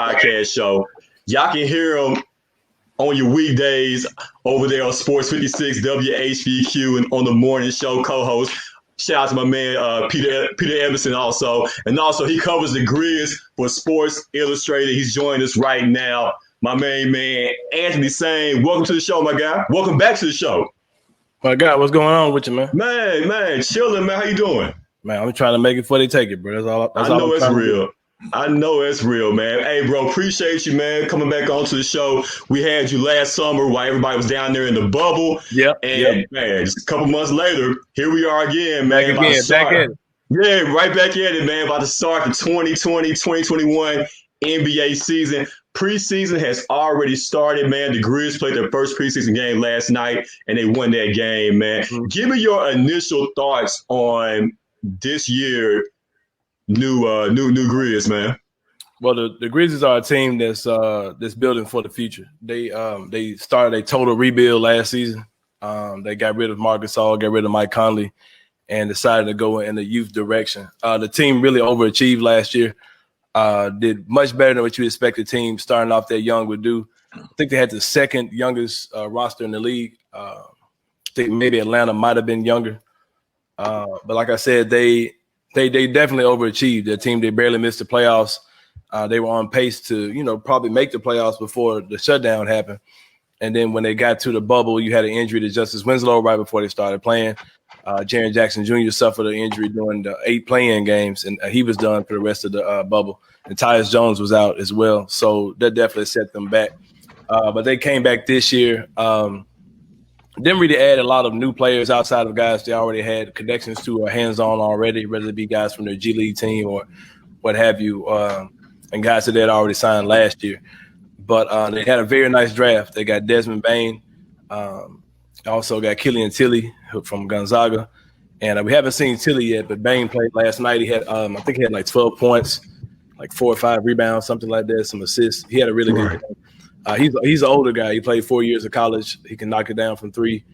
podcast show. Y'all can hear them on your weekdays over there on Sports 56 WHBQ and on the morning show co-host. Shout out to my man Peter Emerson also. And also he covers the GRIZZ for Sports Illustrated. He's joining us right now. My main man, Anthony Sain. Welcome to the show, my guy. Welcome back to the show. My God, what's going on with you, man? Man, chilling, man. How you doing? Man, I'm trying to make it before they take it, bro. That's all. I know it's real. I know it's real, man. Hey, bro, appreciate you, man, coming back onto the show. We had you last summer while everybody was down there in the bubble. Man, just a couple months later, here we are again, man. Back in. Yeah, right back at it, man. About to start the 2020-2021 NBA season. Preseason has already started, man. The GRIZZ played their first preseason game last night, and they won that game, man. Mm-hmm. Give me your initial thoughts on this year. New GRIZZ, man. Well, the GRIZZs are a team that's building for the future. They started a total rebuild last season. They got rid of Marc Gasol, got rid of Mike Conley, and decided to go in the youth direction. The team really overachieved last year. Did much better than what you expect a team starting off that young would do. I think they had the second youngest roster in the league. I think maybe Atlanta might have been younger. But like I said, they definitely overachieved. Their team, they barely missed the playoffs. They were on pace to, probably make the playoffs before the shutdown happened. And then when they got to the bubble, you had an injury to Justice Winslow right before they started playing. Jaren Jackson Jr. suffered an injury during the 8 play-in games, and he was done for the rest of the bubble. And Tyus Jones was out as well. So that definitely set them back. But they came back this year. Didn't really add a lot of new players outside of guys they already had connections to or hands-on already, whether it be guys from their G League team or what have you, and guys that they had already signed last year. But they had a very nice draft. They got Desmond Bane, also got Killian Tilly from Gonzaga. And we haven't seen Tilly yet, but Bane played last night. He had, I think he had like 12 points, like 4 or 5 rebounds, something like that, some assists. He had a really good game. He's an older guy. He played 4 years of college. He can knock it down from 3,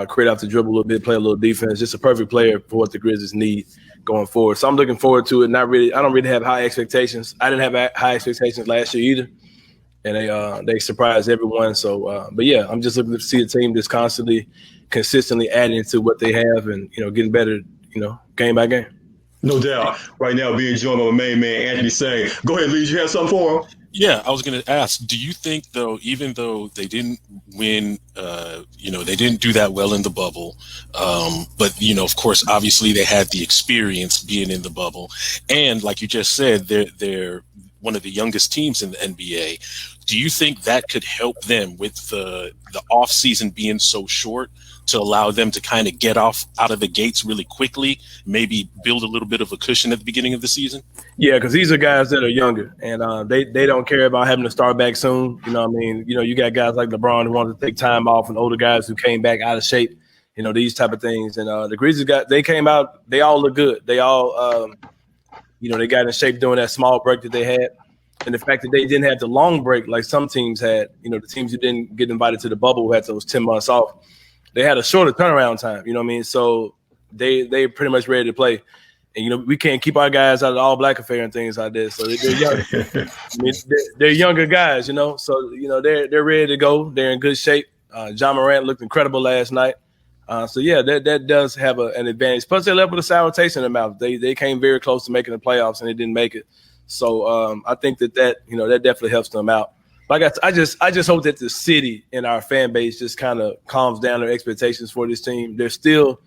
create off the dribble a little bit, play a little defense. Just a perfect player for what the GRIZZs need going forward. So I'm looking forward to it. I don't really have high expectations. I didn't have high expectations last year either, and they surprised everyone. So, but yeah, I'm just looking to see a team that's consistently adding to what they have and getting better, game by game. No doubt. Right now, being joined by my main man Anthony Sain. Go ahead, Lee. You have something for him? Yeah, I was going to ask, do you think, though, even though they didn't win, they didn't do that well in the bubble, but, of course, obviously they had the experience being in the bubble. And like you just said, they're one of the youngest teams in the NBA. Do you think that could help them with the off season being so short to allow them to kind of get out of the gates really quickly, maybe build a little bit of a cushion at the beginning of the season? Yeah, because these are guys that are younger, and they don't care about having to start back soon. You know what I mean? You got guys like LeBron who want to take time off and older guys who came back out of shape, these type of things. And the GRIZZs they came out, they all look good. They all, they got in shape during that small break that they had. And the fact that they didn't have the long break like some teams had, the teams who didn't get invited to the bubble who had those 10 months off, they had a shorter turnaround time, you know what I mean? So they pretty much ready to play. And, we can't keep our guys out of the all-black affair and things like that. So they're young. They're younger guys, So, they're ready to go. They're in good shape. John Morant looked incredible last night. So, yeah, that does have an advantage. Plus, they left with a sour taste in their mouth. They came very close to making the playoffs, and they didn't make it. So I think that definitely helps them out. Like I just hope that the city and our fan base just kind of calms down their expectations for this team. They're still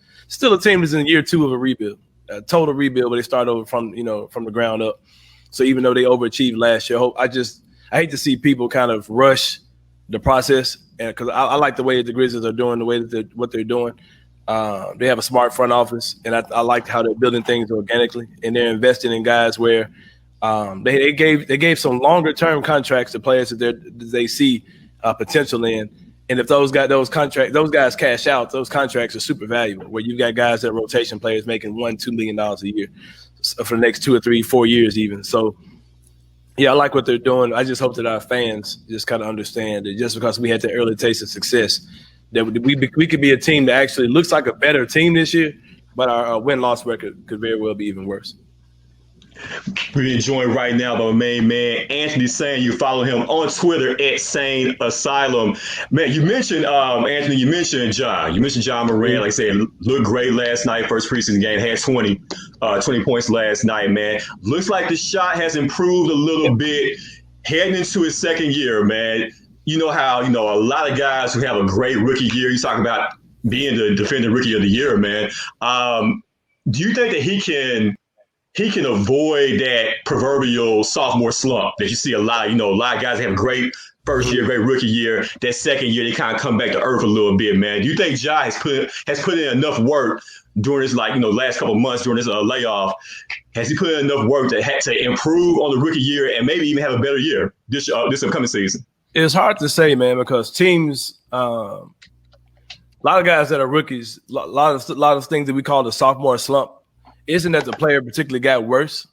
a team that's in year 2 of a rebuild, a total rebuild, but they start over from the ground up. So even though they overachieved last year, I hate to see people kind of rush the process, because I like the way that the GRIZZs are doing, the way that what they're doing. They have a smart front office, and I like how they're building things organically, and they're investing in guys where they gave some longer term contracts to players that they see potential in, and if those guys cash out, those contracts are super valuable. Where you've got guys that are rotation players making $1-2 million a year for the next 2 or 3, 4 years even. So yeah, I like what they're doing. I just hope that our fans just kind of understand that just because we had the early taste of success, that we could be a team that actually looks like a better team this year, but our win-loss record could very well be even worse. We're being joined right now by my main man, Anthony Sain. You follow him on Twitter at Sain Asylum. Man, you mentioned, Anthony, you mentioned John. You mentioned John Morant. Like I said, looked great last night, first preseason game, had 20 points last night, man. Looks like the shot has improved a little bit heading into his second year, man. You know how, a lot of guys who have a great rookie year, you talk about being the defending rookie of the year, man. Do you think that he can avoid that proverbial sophomore slump that you see a lot of guys have a great first year, great rookie year. That second year, they kind of come back to earth a little bit, man. Do you think Ja has put in enough work during this, last couple of months during this layoff? Has he put in enough work to improve on the rookie year and maybe even have a better year this upcoming season? It's hard to say, man, because teams, a lot of guys that are rookies, a lot of things that we call the sophomore slump, isn't that the player particularly got worse.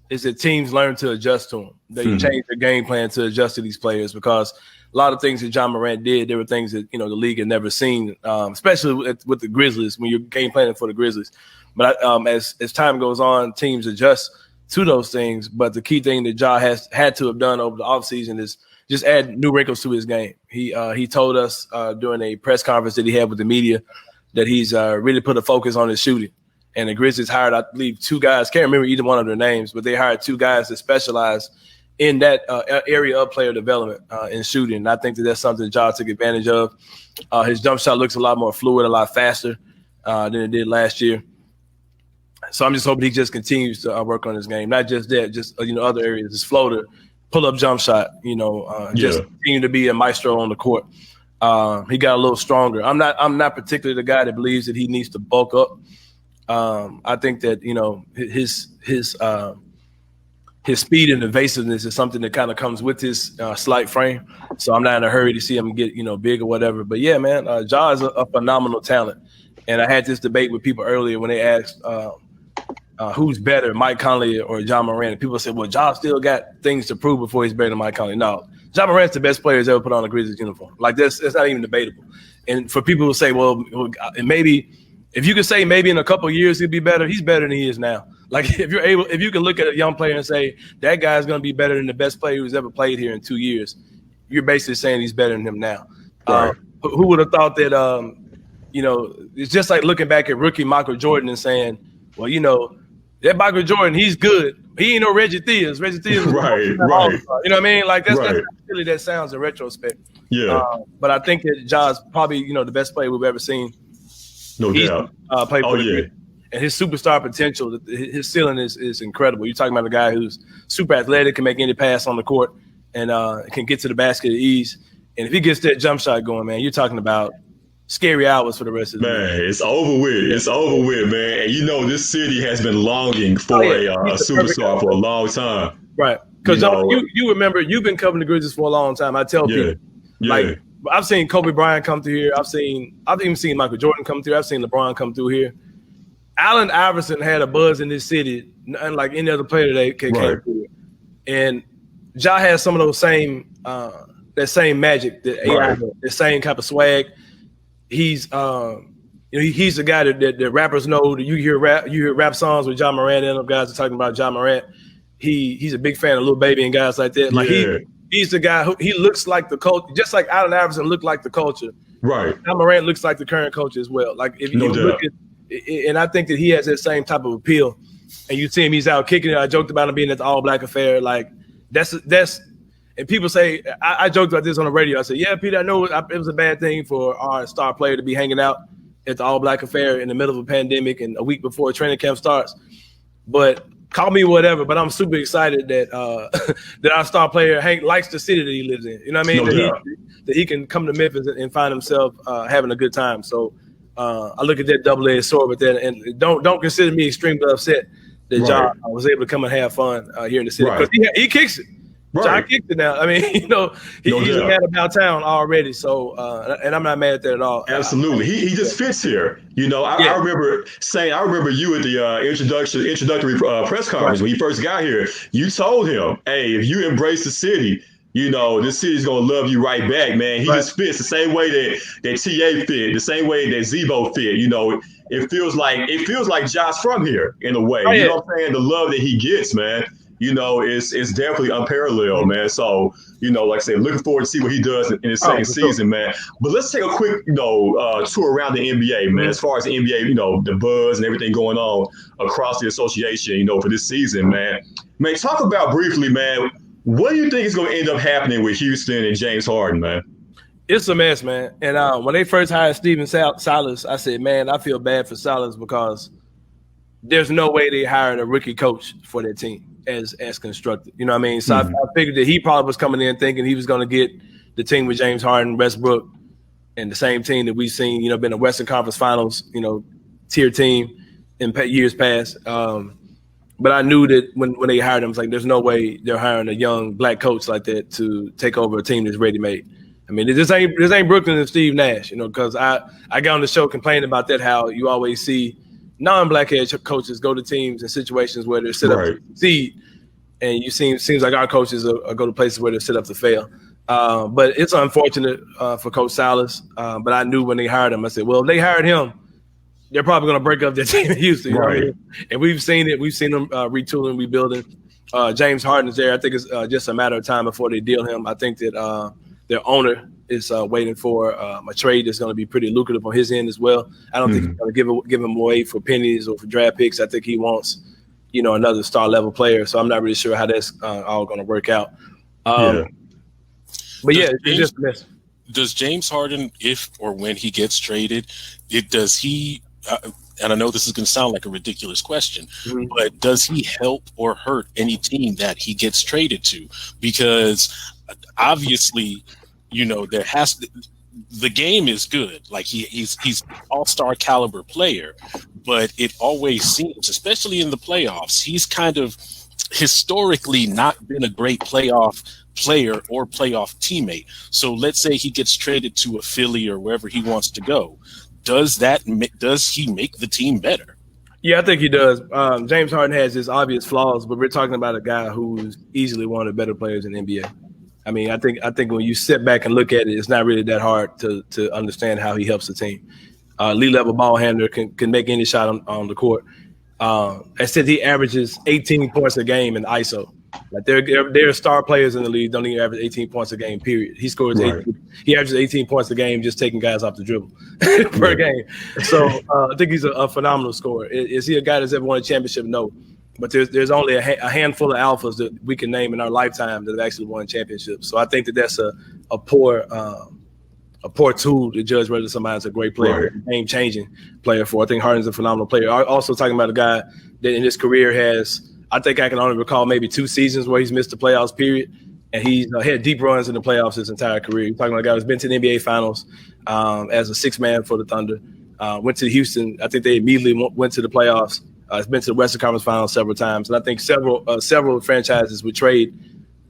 It's that teams learn to adjust to him. They change their game plan to adjust to these players, because a lot of things that John Morant did, there were things that, the league had never seen, especially with the Grizzlies, when you're game planning for the Grizzlies. But as time goes on, teams adjust to those things. But the key thing that Ja has had to have done over the offseason is just add new wrinkles to his game. He told us during a press conference that he had with the media that he's really put a focus on his shooting. And the Grizzlies hired, I believe, 2 guys. Can't remember either one of their names, but they hired 2 guys that specialize in that area of player development in shooting. And I think that that's something Ja took advantage of. His jump shot looks a lot more fluid, a lot faster than it did last year. So I'm just hoping he just continues to work on his game. Not just that, just other areas. His floater, pull-up jump shot, just continue to be a maestro on the court. He got a little stronger. I'm not particularly the guy that believes that he needs to bulk up. I think that his speed and evasiveness is something that kind of comes with his slight frame. So I'm not in a hurry to see him get big or whatever. But yeah, man, Ja is a phenomenal talent. And I had this debate with people earlier when they asked who's better, Mike Conley or John Morant. And people said, well, Ja still got things to prove before he's better than Mike Conley. No, John Morant's the best player who's ever put on a Grizzlies uniform. That's not even debatable. And for people who say, well, maybe. If you could say maybe in a couple of years he'll be better, he's better than he is now. If you can look at a young player and say that guy's going to be better than the best player who's ever played here in 2 years, you're basically saying he's better than him now. Right. Who would have thought that? It's just like looking back at rookie Michael Jordan and saying, well, that Michael Jordan, he's good. He ain't no Reggie Theus. Reggie Theus, right. You know what I mean? That's not really that sounds in retrospect. Yeah. But I think that Ja's probably the best player we've ever seen. No doubt. Played for the Grizzlies. And his superstar potential, his ceiling is incredible. You're talking about a guy who's super athletic, can make any pass on the court, and can get to the basket at ease. And if he gets that jump shot going, man, you're talking about scary hours for the rest of the man. It's over with. It's over with, man. And this city has been longing for a superstar for a long time. Right. Because you remember, you've been covering the Grizzlies for a long time. I tell people, I've seen Kobe Bryant come through here. I've even seen Michael Jordan come through. I've seen LeBron come through here. Allen Iverson had a buzz in this city, unlike any other player that came through. And Ja has some of those same that same magic, the same type of swag. He's he's the guy that rappers know. That you hear rap songs with John Morant in them. Guys are talking about John Morant. He's a big fan of Lil Baby and guys like that. He's the guy who he looks like the culture, just like Allen Iverson looked like the culture. Right. John Morant looks like the current culture as well. If you look at, and I think that he has that same type of appeal. And you see him, he's out kicking it. I joked about him being at the All Black Affair. That's. And people say, I joked about this on the radio. I said, yeah, Peter, I know it was a bad thing for our star player to be hanging out at the All Black Affair in the middle of a pandemic and a week before training camp starts. But call me whatever, but I'm super excited that that our star player Hank likes the city that he lives in. You know what I mean? That he can come to Memphis and find himself having a good time. So I look at that double-edged sword with that, and don't consider me extremely upset that John was able to come and have fun here in the city because he kicks it. John kicked it now. I mean, he's mad about town already. So, and I'm not mad at that at all. Absolutely, he just fits here. I remember you at the introductory press conference when he first got here. You told him, "Hey, if you embrace the city, this city's gonna love you right back, man. He just fits the same way that TA fit, the same way that Zebo fit. It feels like Josh from here in a way. You know what I'm saying? The love that he gets, man. It's definitely unparalleled, man. So, like I said, looking forward to see what he does in his second season, man. But let's take a quick, tour around the NBA, man. As far as the NBA, the buzz and everything going on across the association, for this season, man. Man, talk about briefly, man. What do you think is going to end up happening with Houston and James Harden, man? It's a mess, man. And when they first hired Steven Silas, I said, man, I feel bad for Silas because there's no way they hired a rookie coach for their team as constructed. You know what I mean? So I figured that he probably was coming in thinking he was going to get the team with James Harden, Westbrook, and the same team that we've seen, been a Western Conference Finals, tier team in years past. But I knew that when they hired him, it's like there's no way they're hiring a young black coach like that to take over a team that's ready-made. I mean, this ain't Brooklyn and Steve Nash, because I got on the show complaining about that, how you always see non-black head coaches go to teams in situations where they're set up to succeed, and seems like our coaches are go to places where they're set up to fail. But it's unfortunate for Coach Silas. But I knew when they hired him, I said, well, if they hired him, they're probably going to break up their team in Houston. Right. And we've seen it. We've seen them retooling, rebuilding. James Harden is there. I think it's just a matter of time before they deal him. I think that their owner is waiting for a trade that's going to be pretty lucrative on his end as well. I don't think he's going to give him away for pennies or for draft picks. I think he wants, another star level player. So I'm not really sure how that's all going to work out. But it's just a mess. Does James Harden, if or when he gets traded, does he? And I know this is going to sound like a ridiculous question, but does he help or hurt any team that he gets traded to? Because obviously, the game is good. Like he's all-star caliber player, but it always seems, especially in the playoffs, he's kind of historically not been a great playoff player or playoff teammate. So let's say he gets traded to a Philly or wherever he wants to go. Does he make the team better? Yeah, I think he does. James Harden has his obvious flaws, but we're talking about a guy who's easily one of the better players in the NBA. I mean, I think when you sit back and look at it, it's not really that hard to understand how he helps the team. Elite level ball handler can make any shot on the court. I said he averages 18 points a game in ISO. Like they're star players in the league don't even average 18 points a game. Period. He scores he averages 18 points a game just taking guys off the dribble per game. So I think he's a phenomenal scorer. Is he a guy that's ever won a championship? No, but there's only a handful of alphas that we can name in our lifetime that have actually won championships. So I think that's a poor tool to judge whether somebody's a great player, game-changing player for. I think Harden's a phenomenal player. Also talking about a guy that in his career has, I think I can only recall maybe 2 seasons where he's missed the playoffs, period. And he's had deep runs in the playoffs his entire career. You're talking about a guy who's been to the NBA Finals as a 6th man for the Thunder. Went to Houston. I think they immediately went to the playoffs. Has been to the Western Conference Finals several times. And I think several franchises would trade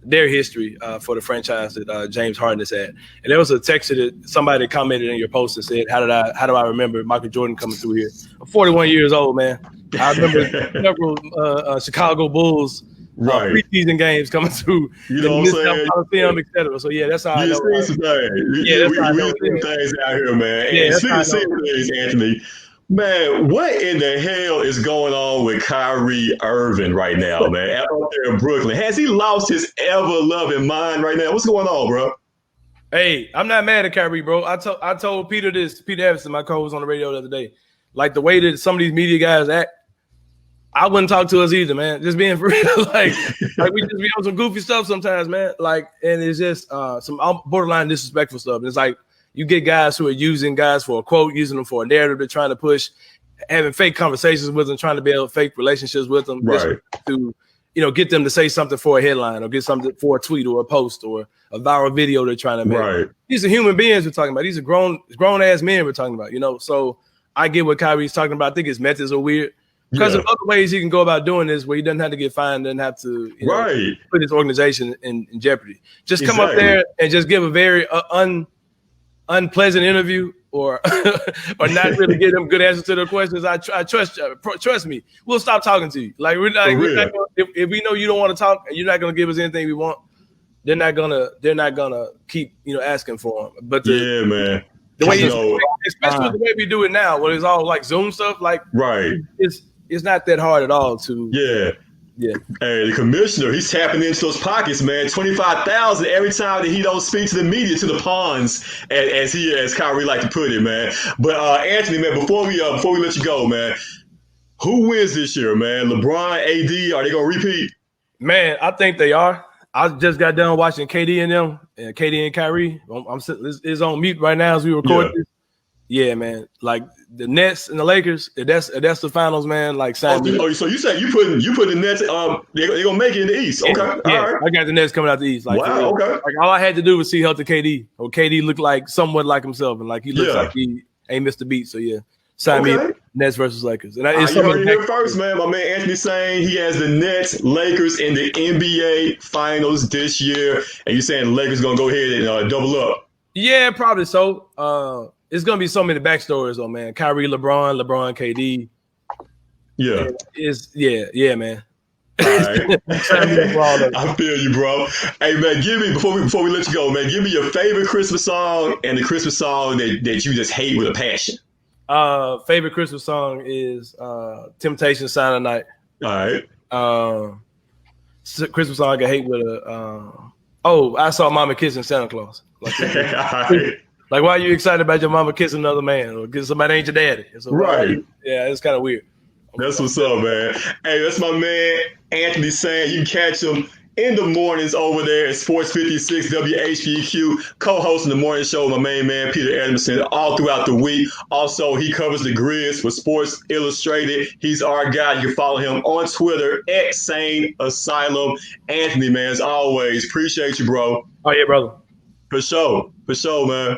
their history for the franchise that James Harden has had. And there was a text that somebody commented in your post and said, how do I remember Michael Jordan coming through here? I'm 41 years old, man. I remember several Chicago Bulls preseason games coming through. You know what I'm saying? Et cetera. So, yeah, that's how I know. We've seen things out here, man. And speaking of things, Anthony, man, what in the hell is going on with Kyrie Irving right now, man? Out there in Brooklyn. Has he lost his ever-loving mind right now? What's going on, bro? Hey, I'm not mad at Kyrie, bro. I told Peter Evans, my co-host on the radio the other day, like the way that some of these media guys act, I wouldn't talk to us either, man. Just being for real. like we just be on some goofy stuff sometimes, man. Like, and it's just some borderline disrespectful stuff. And it's like you get guys who are using guys for a quote, using them for a narrative they're trying to push, having fake conversations with them, trying to build fake relationships with them, to get them to say something for a headline or get something for a tweet or a post or a viral video they're trying to make. Right. These are human beings we're talking about. These are grown ass men we're talking about. So I get what Kyrie's talking about. I think his methods are weird. Because of other ways he can go about doing this where he doesn't have to get fined, doesn't have to put his organization in jeopardy. Just come up there and just give a very unpleasant interview or not really get them good answers to their questions. I trust me. We'll stop talking to you. Like we're not if we know you don't want to talk and you're not going to give us anything we want, they're not gonna keep asking for him. But man. The way especially with the way we do it now, where it's all like Zoom stuff, like it's not that hard at all to Hey, the commissioner, he's tapping into those pockets, man. 25,000 every time that he don't speak to the media, to the pawns, as Kyrie like to put it, man. But Anthony, man, before we let you go, man, who wins this year, man? LeBron, AD, are they gonna repeat? Man, I think they are. I just got done watching KD and them, and KD and Kyrie. It's on mute right now as we record this. Yeah, man. Like the Nets and the Lakers, if that's the finals, man. Like, so you said you put the Nets. They're gonna make it in the East. Okay, all right. I got the Nets coming out the East. Like, wow. Okay. Like all I had to do was see healthy KD. Or KD looked like somewhat like himself, and like he looks like he ain't missed a beat. So yeah. Sign me Nets versus Lakers. And you heard it here first, man. My man Anthony saying he has the Nets, Lakers in the NBA Finals this year, and you saying the Lakers gonna go ahead and double up? Yeah, probably so. It's gonna be so many backstories, though, man. Kyrie, LeBron, KD. Yeah, man. All right. I feel you, bro. Hey, man, give me before we let you go, man. Give me your favorite Christmas song and the Christmas song that you just hate with a passion. Favorite Christmas song is Temptation Silent Night. All right. Christmas song I hate with a I saw Mama kissing Santa Claus. Like, like, why are you excited about your mama kissing another man or kissing somebody ain't your daddy? So, yeah, it's kind of weird. That's what's up, man. Hey, that's my man Anthony Sain. You can catch him in the mornings over there at Sports 56 WHBQ, co-hosting the morning show with my main man Peter Edmondson all throughout the week. Also, he covers the GRIZZ for Sports Illustrated. He's our guy. You can follow him on Twitter at Sain Asylum. Anthony, man, as always, appreciate you, bro. Oh yeah, brother. For sure, man.